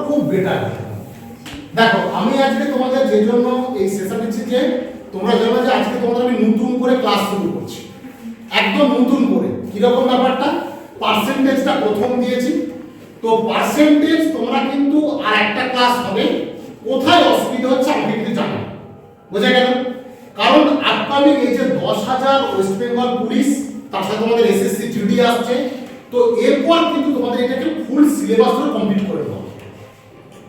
খুব বেটার। দেখো আমি আজকে তোমাদের যে জন্য এই সেশন দিচ্ছি যে তোমরা জানো যে আজকে তোমাদের আমি নতুন করে ক্লাস শুরু করছি, একদম নতুন করে। কিরকম ব্যাপারটা, পার্সেন্টেজটা প্রথম দিয়েছি, তো পার্সেন্টেজ তোমরা কিন্তু আর একটা ক্লাস হবে, কোথায় অসুবিধা হচ্ছে আমাকে কিন্তু জানাও, বোঝা গেল? কারণ আপকামিং এই যে 10,000 ওয়েস্ট বেঙ্গল পুলিশ, তার সাথে তোমাদের এসএসসি জিডি আসছে, তো এরপর কিন্তু তোমাদের এটাকে ফুল সিলেবাস করে কমপ্লিট করে দেওয়া হবে,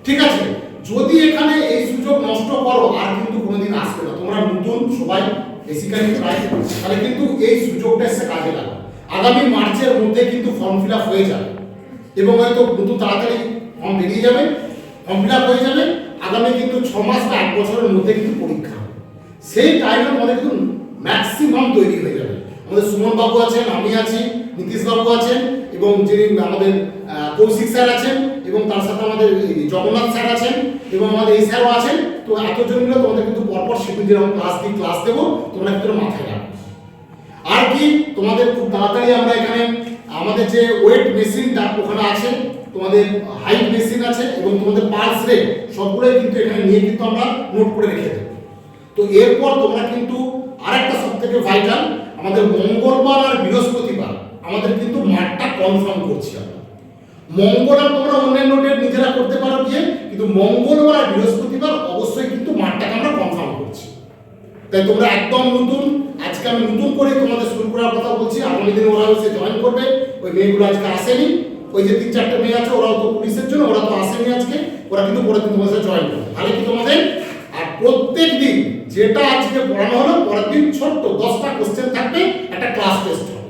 ঠিক আছে? যদি এখানে এই সুযোগ নষ্ট করো আর কিন্তু কোনোদিন আসবে না। তোমরা নতুন সবাই বেসিক্যালি প্রায়, তাহলে কিন্তু এই সুযোগটা এসে কাজে লাগাও। আগামী মার্চের মধ্যে কিন্তু ফর্ম ফিল আপ হয়ে যাবে এবং হয়তো নতুন তাড়াতাড়ি ফর্ম বেরিয়ে যাবে, ফর্ম ফিল আপ হয়ে যাবে। আগামী কিন্তু 6 মাস বা 1 বছরের মধ্যে কিন্তু পরীক্ষা, সেই টাইমের মধ্যে কিন্তু ম্যাক্সিমাম তৈরি হয়ে যাবে। আমাদের সুমন বাবু আছেন, আমি আছি, নীতিশ বাবু আছেন এবং যিনি আমাদের কৌশিক স্যার আছেন এবং তার সাথে আমাদের জগন্নাথ স্যার আছেন এবং আমাদের এই স্যারও আছেন। তো এতজন মিলে তোমাদের কিন্তু পরপর শিডিউল যেরকম ক্লাস দেবো, তোমরা কিন্তু মাথায় রাখো। আর কি তোমাদের খুব তাড়াতাড়ি আমরা এখানে আমাদের যে ওয়েট মেশিনটা ওখানে আছে, তোমাদের হাইট মেশিন আছে এবং তোমাদের পালস রেট সবগুলোই কিন্তু এখানে নিয়ে কিন্তু আমরা নোট করে রেখে দেবো। তো এরপর তোমরা কিন্তু আরেকটা সবথেকে ভাইটাল, আমাদের মঙ্গলবার আর বৃহস্পতিবার আমাদের কিন্তু মাঠটা কনফার্ম করছি আমরা। মঙ্গলবার তোমরা অন্যান্য ডেট নিজেরা করতে পারো গিয়ে, কিন্তু মঙ্গলবার আর বৃহস্পতিবার অবশ্যই কিন্তু মাঠটাকে আমরা কনফার্ম করছি। তাই তোমরা একদম নতুন, আজকে আমি নতুন করে তোমাদের শুরু করার কথা বলছি। আগামী দিনে ওরা এসে জয়েন করবে, ওই মেয়েগুলো আজকে আসেনি, ওই যে 3-4টে মেয়ে আছে ওরাও তো পুলিশের জন্য, ওরা তো আসেনি আজকে, ওরা কিন্তু পরের দিন তোমাদের সাথে জয়েন করবে। তাহলে কি তোমাদের আর প্রত্যেক দিন যেটা আজকে পড়ানো হলো পরের দিন ছোট্ট 10টা কোশ্চেন থাকবে, একটা ক্লাস টেস্ট হবে।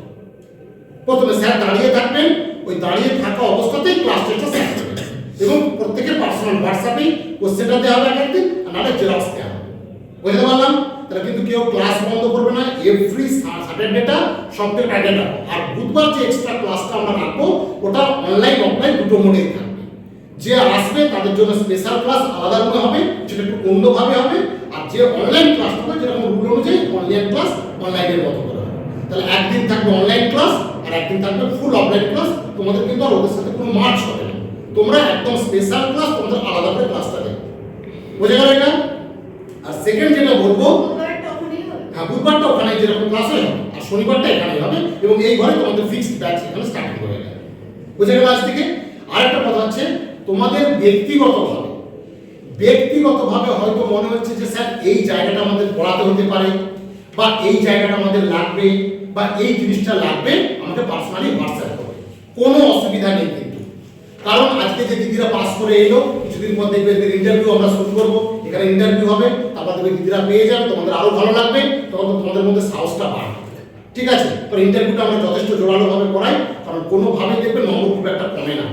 প্রথমে স্যার দাঁড়িয়ে থাকবেন, ওই দাঁড়িয়ে থাকা অবস্থাতেই ক্লাস টেস্টটা স্যার করবেন এবং প্রত্যেকের পার্সোনাল হোয়াটসঅ্যাপে কোশ্চেনটা দেওয়া হবে একদিন, আর নাহলে জেরক্স দেওয়া হবে। বুঝতে পারলাম? তাহলে কিন্তু কেউ ক্লাস বন্ধ করবে না, এভরি স্যাটারডেটা সবথেকে টাইটেল রাখবো। আর বুধবার যে এক্সট্রা ক্লাসটা আমরা রাখবো ওটা অনলাইন অফলাইন দুটো মোডেই থাকবে। যে আসবে তাদের জন্য স্পেশাল ক্লাস আলাদা করে হবে, সেটা একটু অন্যভাবে হবে। আর যে অনলাইন ক্লাস হবে যেরকম রুল অনুযায়ী অনলাইন ক্লাস অনলাইনের মতো করে হবে। তাহলে একদিন থাকবে অনলাইন ক্লাস আর একদিন থাকবে ফুল অফলাইন ক্লাস। তোমাদের কিন্তু আর ওদের সাথে কোনো মার্চ হবে না, তোমরা একদম স্পেশাল ক্লাস তোমাদের আলাদা করে ক্লাসটা দেবে। বোঝা গেল এটা? আর সেকেন্ড যেটা বলবো, হ্যাঁ বুধবারটা ওখানে যেরকম ক্লাস হয় আর শনিবারটা এখানে হবে এবং এই ঘরে তোমাদের ফিক্সড ব্যাচ এখানে স্টার্টিং করে যাবে। বুঝে গেল আজ থেকে? আরেকটা কথা হচ্ছে তোমাদের ব্যক্তিগতভাবে হয়তো মনে হচ্ছে যে স্যার এই জায়গাটা আমাদের পড়াতে হতে পারে বা এই জায়গাটা আমাদের লাগবে বা এই জিনিসটা লাগবে, আমাকে পার্সোনালি হোয়াটসঅ্যাপ করবে, কোনো অসুবিধা নেই কিন্তু। কারণ আজকে যে দিদিরা পাস করে এলো, কিছুদিন পর দেখবে এদের ইন্টারভিউ আমরা শুরু করবো, এখানে ইন্টারভিউ হবে, তারপর দেখবে দিদিরা পেয়ে যাবে, তোমাদের আরো ভালো লাগবে, তখন তোমাদের মধ্যে সাহসটা বাড়বে। ঠিক আছে? তো ইন্টারভিউটা আমরা যথেষ্ট জোরালোভাবে করাই, কারণ কোনোভাবেই দেখবে নম্বর খুব একটা কমে না।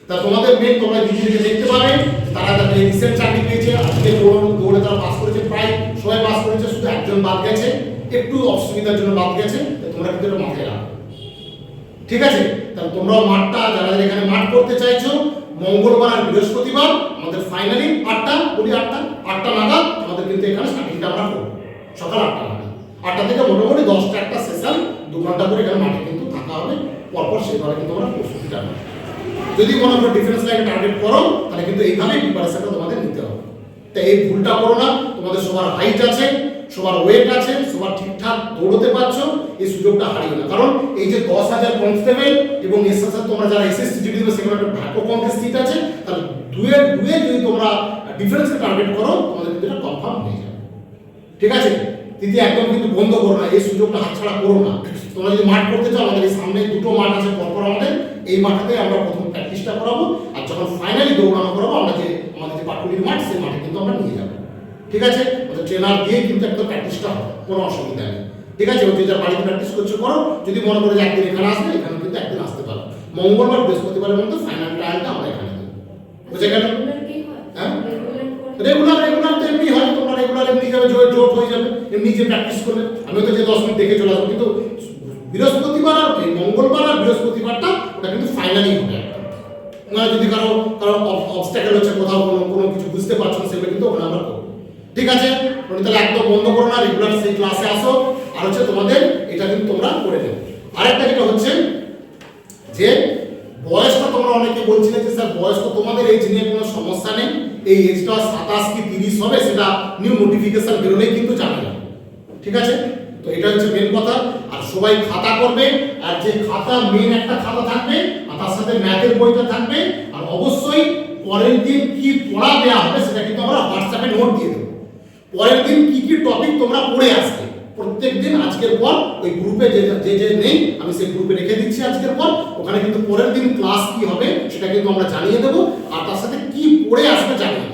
তা তোমাদের মেয়ে তোমরা দিদিদেরকে দেখতে পাবে, তারা তাদের রিসেন্ট চাকরি পেয়েছে, আজকে দৌড়ে তারা পাস করেছে, প্রায় সবাই পাস করেছে, শুধু একজন বাদ গেছে, একটু অসুবিধার জন্য বাদ গেছে। তোমরা কিন্তু এটা মাথায় রাখো, ঠিক আছে? তাহলে তোমরাও মাঠটা যারা এখানে মাঠ করতে চাইছো, মঙ্গলবার আর বৃহস্পতিবার আমাদের ফাইনালি 8টা নাগাদ আমাদের কিন্তু এখানে স্টার্টিংটা আমরা করবো, সকাল 8টা নাগাদ। 8টা থেকে মোটামুটি 10টা একটা সেশন, 2 ঘন্টা করে এখানে মাঠে কিন্তু থাকা হবে, পরপর সেভাবে কিন্তু আমরা প্রস্তুতিটা নেব। যদি কোনো একটা ডিফেন্স লাইনে টার্গেট করো তাহলে কিন্তু এইভাবেই প্রিপারেশনটা তোমাদের নিতে হবে। তাই এই ভুলটা করো না। তোমাদের সবার হাইট আছে, সবার ওয়েট আছে, সবার ঠিকঠাক দৌড়তে পারছো, এই সুযোগটা হারিও না। কারণ এই যে 10,000 কনস্টেবল এবং এর সাথে তোমরা যারা এসএসসি জিডি দেবে সেখানে একটা ভাগ্য কন্টেস্ট সিট আছে, তাহলে দুয়ে যদি তোমরা ডিফেন্সকে টার্গেট করো তোমাদের কিন্তু এটা কনফার্ম হয়ে যাবে। ঠিক আছে? তৃতীয় একদম কিন্তু বন্ধ করো না, এই সুযোগটা হাতছাড়া করো না। তোমরা যদি মাঠ করতে চাও, আমাদের এই সামনে 2টো মাঠ আছে পরপর, আমাদের এই মাঠে আমরা প্রথম প্র্যাকটিসটা করাবো, আর যখন ফাইনালি দৌড়ানো করাবো আমাদের যে পাটুলির মাঠ সেই মাঠে কিন্তু আমরা নিয়ে যাবো। ঠিক আছে? ওদের ট্রেনার দিয়ে কিন্তু একটা প্র্যাকটিসটা হবে, কোনো অসুবিধা নেই। ঠিক আছে? ওই যে বাড়িতে প্র্যাকটিস করছো করো, যদি মনে করো যে একদিন এখানে আসবে, এখানে কিন্তু একদিন আসতে পারো। মঙ্গলবার বৃহস্পতিবারের মধ্যে ফাইনাল ট্রায়ালটা আমরা এখানে দেবো। বুঝে গেল? হ্যাঁ, রেগুলার তো এমনি হয়, তোমরা রেগুলার এমনি যাবে, জোট হয়ে যাবে, এমনি যে প্র্যাকটিস করবে। আমি তো যে 10 মিনিট দেখে চলে আসবো, কিন্তু বৃহস্পতিবার আর মঙ্গলবার আর বৃহস্পতিবারটা ওটা কিন্তু ফাইনালি হবে। না যদি কারো অবস্ট্যাকেল হচ্ছে, কোথাও কোনো কিছু বুঝতে পারছো না, সেগুলো কিন্তু ওখানে আমরা করবো। ঠিক আছে? তাহলে একদম বন্ধ করো না, রেগুলার সেই ক্লাসে আসো। আর হচ্ছে তোমাদের এটা কিন্তু তোমরা করে দেবে। আরেকটা যেটা হচ্ছে যে বয়সটা তোমরা অনেকে বলছিলে যে স্যার বয়স তো তোমাদের এজ নিয়ে কোনো সমস্যা নেই, এই এজটা 27 কি 30 হবে সেটা নিউ নোটিফিকেশন বেরোলেই কিন্তু জানা যাবে। ঠিক আছে, তো এটা হচ্ছে মেন কথা। আর সবাই খাতা করবে, আর যে খাতা মেন একটা খাতা থাকবে আর তার সাথে ম্যাথের বইটা থাকবে, আর অবশ্যই পরের দিন কি পড়া দেওয়া হবে সেটা কিন্তু আমরা হোয়াটসঅ্যাপে নোট দিয়ে দেবো। পরের দিন কি কি টপিক তোমরা পড়ে আসবে প্রত্যেকদিন আজকের পর ওই গ্রুপে যে নেই আমি সেই গ্রুপে রেখে দিচ্ছি আজকের পর, ওখানে কিন্তু পরের দিন ক্লাস কি হবে সেটা কিন্তু আমরা জানিয়ে দেবো, আর তার সাথে কি পড়ে আসবে জানিয়ে